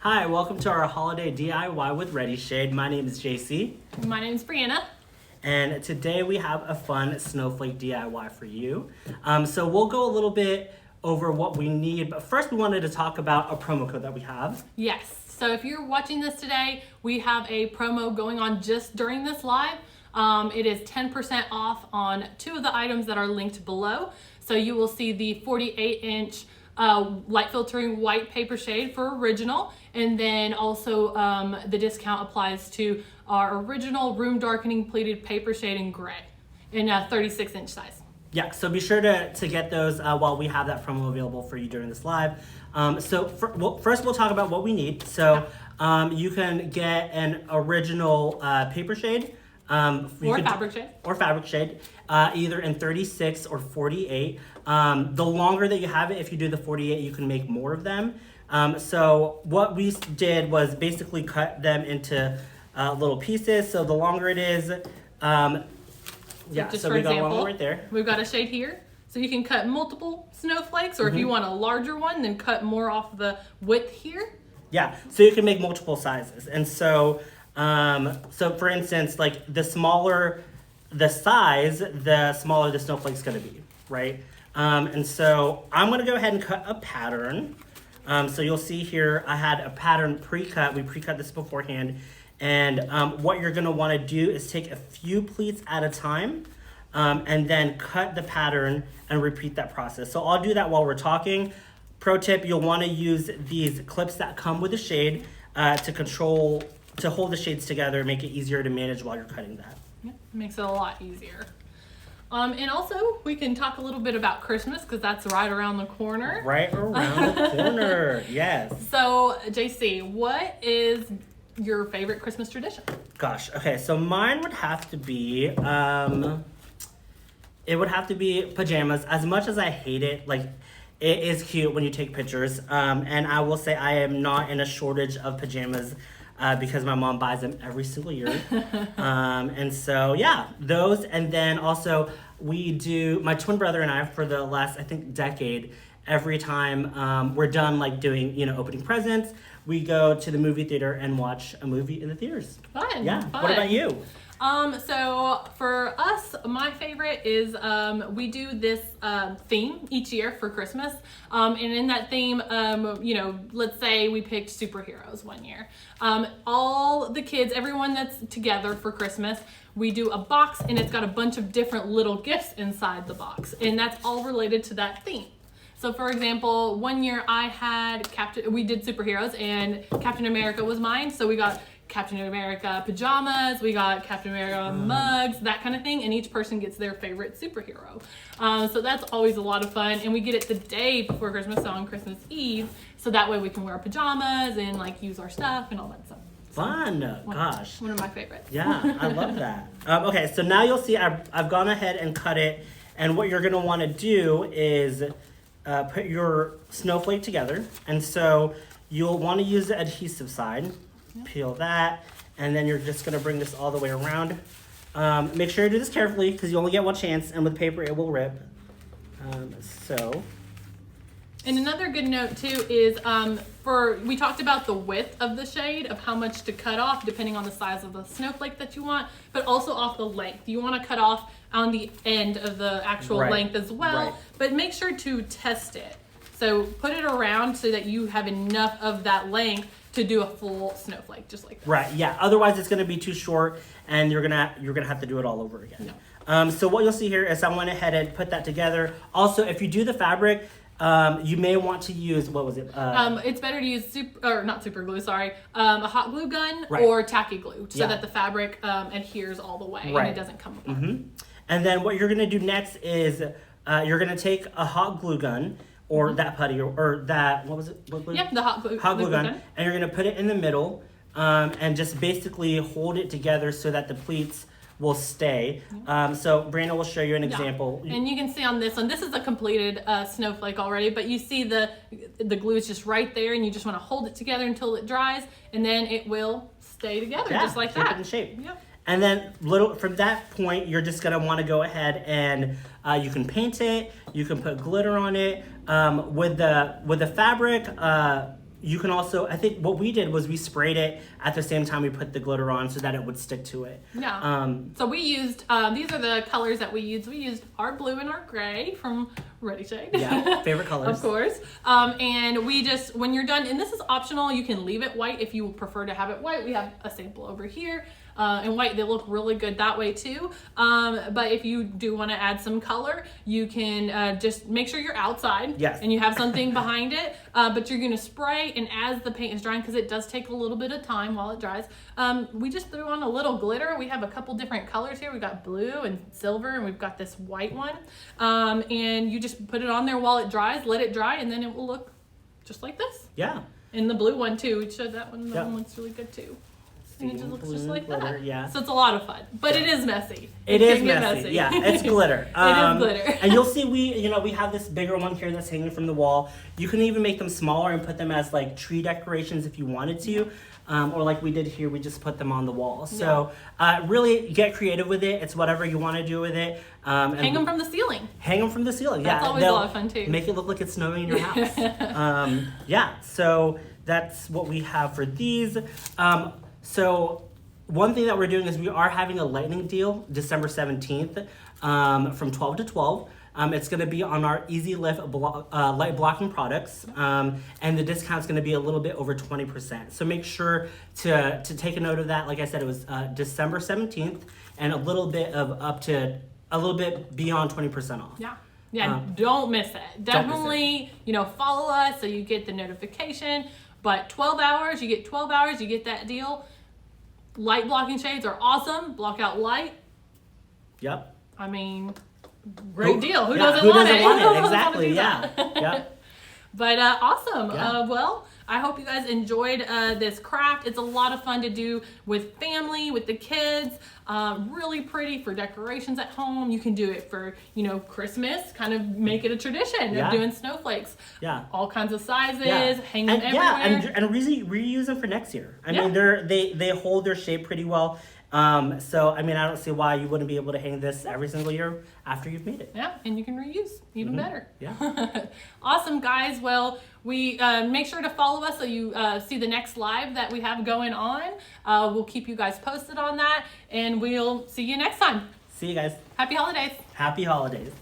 Hi, welcome to our holiday DIY with Redi shade. My name is JC. My name's Brianna. And today we have a fun snowflake DIY for you. So we'll go a little bit over what we need, but first we wanted to talk about a promo code that we have. Yes, so if you're watching this today, we have a promo going on just during this live. It is 10% off on two of the items that are linked below. So you will see the 48-inch light filtering white paper shade for original, and then also the discount applies to our original room darkening pleated paper shade in gray in a 36-inch size. Yeah, so be sure to get those while we have that promo available for you during this live. First we'll talk about what we need. So you can get an original paper shade. Or fabric shade, either in 36 or 48. The longer that you have it, if you do the 48, you can make more of them. So what we did was basically cut them into little pieces. So the longer it is, Just so for we got example, one right there. We've got a shade here. So you can cut multiple snowflakes, or if you want a larger one, then cut more off the width here. Yeah, so you can make multiple sizes. And so for instance, like the smaller the size, the smaller the snowflake's gonna be, right? And so I'm gonna go ahead and cut a pattern. So you'll see here, I had a pattern pre-cut. We pre-cut this beforehand. And what you're gonna wanna do is take a few pleats at a time and then cut the pattern and repeat that process. So I'll do that while we're talking. Pro tip, you'll wanna use these clips that come with the shade to hold the shades together, make it easier to manage while you're cutting that. Yeah, makes it a lot easier. And also, we can talk a little bit about Christmas, because that's right around the corner. Right around the corner, yes. So, JC, what is your favorite Christmas tradition? Gosh, okay, so mine would have to be, it would have to be pajamas. As much as I hate it, like, it is cute when you take pictures. And I will say I am not in a shortage of pajamas because my mom buys them every single year. And so, yeah, those. And then also we do, my twin brother and I, for the last, I think, decade, every time we're done like doing, opening presents, we go to the movie theater and watch a movie in the theaters. Fun. Yeah. Fun. What about you? So for us, my favorite is we do this theme each year for Christmas. And in that theme, let's say we picked superheroes one year. All the kids, everyone that's together for Christmas, we do a box, and it's got a bunch of different little gifts inside the box. And that's all related to that theme. So for example, one year we did superheroes, and Captain America was mine. So we got Captain America pajamas, we got Captain America mugs, that kind of thing, and each person gets their favorite superhero. So that's always a lot of fun, and we get it the day before Christmas, so on Christmas Eve, so that way we can wear pajamas and like use our stuff and all that stuff. Fun. Gosh. One of my favorites. Yeah, I love that. Okay, so now you'll see I've gone ahead and cut it, and what you're gonna wanna do is put your snowflake together, and so you'll wanna use the adhesive side. Peel that, and then you're just gonna bring this all the way around. Make sure you do this carefully because you only get one chance, and with paper it will rip. And another good note too is we talked about the width of the shade, of how much to cut off depending on the size of the snowflake that you want, but also off the length. You want to cut off on the end of the actual length as well, but make sure to test it. So put it around so that you have enough of that length to do a full snowflake, just like that. Right, yeah. Otherwise it's gonna be too short, and you're gonna have to do it all over again. No. So what you'll see here is I went ahead and put that together. Also, if you do the fabric, you may want to use, what was it? It's better to use a hot glue gun or tacky glue, so that the fabric adheres all the way and it doesn't come apart. And then what you're gonna do next is you're gonna take a hot glue gun, or that putty, or that, what was it? What glue? Yep, the hot glue gun. And you're gonna put it in the middle and just basically hold it together so that the pleats will stay. So Brianna will show you an example. And you can see on this one, this is a completed snowflake already, but you see the glue is just right there, and you just wanna hold it together until it dries, and then it will stay together just like that. Keep it in shape. Yep. And then from that point, you're just gonna wanna go ahead and you can paint it, you can put glitter on it. With the fabric, you can also, I think what we did was we sprayed it at the same time we put the glitter on so that it would stick to it. Yeah. So we used, these are the colors that we used. We used our blue and our gray from Redi Shade. Yeah, favorite colors. Of course. And we just, when you're done, and this is optional, you can leave it white if you prefer to have it white. We have a sample over here. In white, they look really good that way too. But if you do want to add some color, you can just make sure you're outside. Yes. And you have something behind it. But you're going to spray, and as the paint is drying, because it does take a little bit of time while it dries, we just threw on a little glitter. We have a couple different colors here. We've got blue and silver, and we've got this white one. And you just put it on there while it dries, let it dry, and then it will look just like this. Yeah. And the blue one too. We showed that one. That Yeah. one looks really good too. And it just looks Blue just like glitter, that. yeah. So it's a lot of fun, but it is messy. It is can get messy. Yeah, it's glitter. It is glitter. And you'll see we have this bigger one here that's hanging from the wall. You can even make them smaller and put them as like tree decorations if you wanted to. Or like we did here, we just put them on the wall. So really get creative with it. It's whatever you want to do with it. Hang them from the ceiling. Hang them from the ceiling. That's always a lot of fun too. Make it look like it's snowing in your house. Yeah, so that's what we have for these. So one thing that we're doing is we are having a lightning deal December 17th from 12 to 12. It's going to be on our Easy Lift light blocking products, and the discount's going to be a little bit over 20%. So make sure to take a note of that. Like I said, it was December 17th, and a little bit beyond 20% off. Yeah. Yeah, don't miss it. Definitely, follow us so you get the notification. But 12 hours, you get 12 hours, you get that deal. Light blocking shades are awesome. Block out light. Yep. I mean, great deal. Who Yeah, doesn't who want doesn't it? want Who it? doesn't Exactly. wanna Yeah. do that? Yep. But awesome. Yeah. Well, I hope you guys enjoyed this craft. It's a lot of fun to do with family, with the kids. Really pretty for decorations at home. You can do it for, Christmas. Kind of make it a tradition Yeah. of doing snowflakes. Yeah. All kinds of sizes. Yeah. Hang them everywhere. Yeah, and reuse them for next year. I mean, they hold their shape pretty well. So I mean, I don't see why you wouldn't be able to hang this every single year after you've made it. Yeah, and you can reuse even better. Yeah. Awesome, guys. Well, we make sure to follow us so you see the next live that we have going on. We'll keep you guys posted on that, and we'll see you next time. See you guys. Happy holidays. Happy holidays.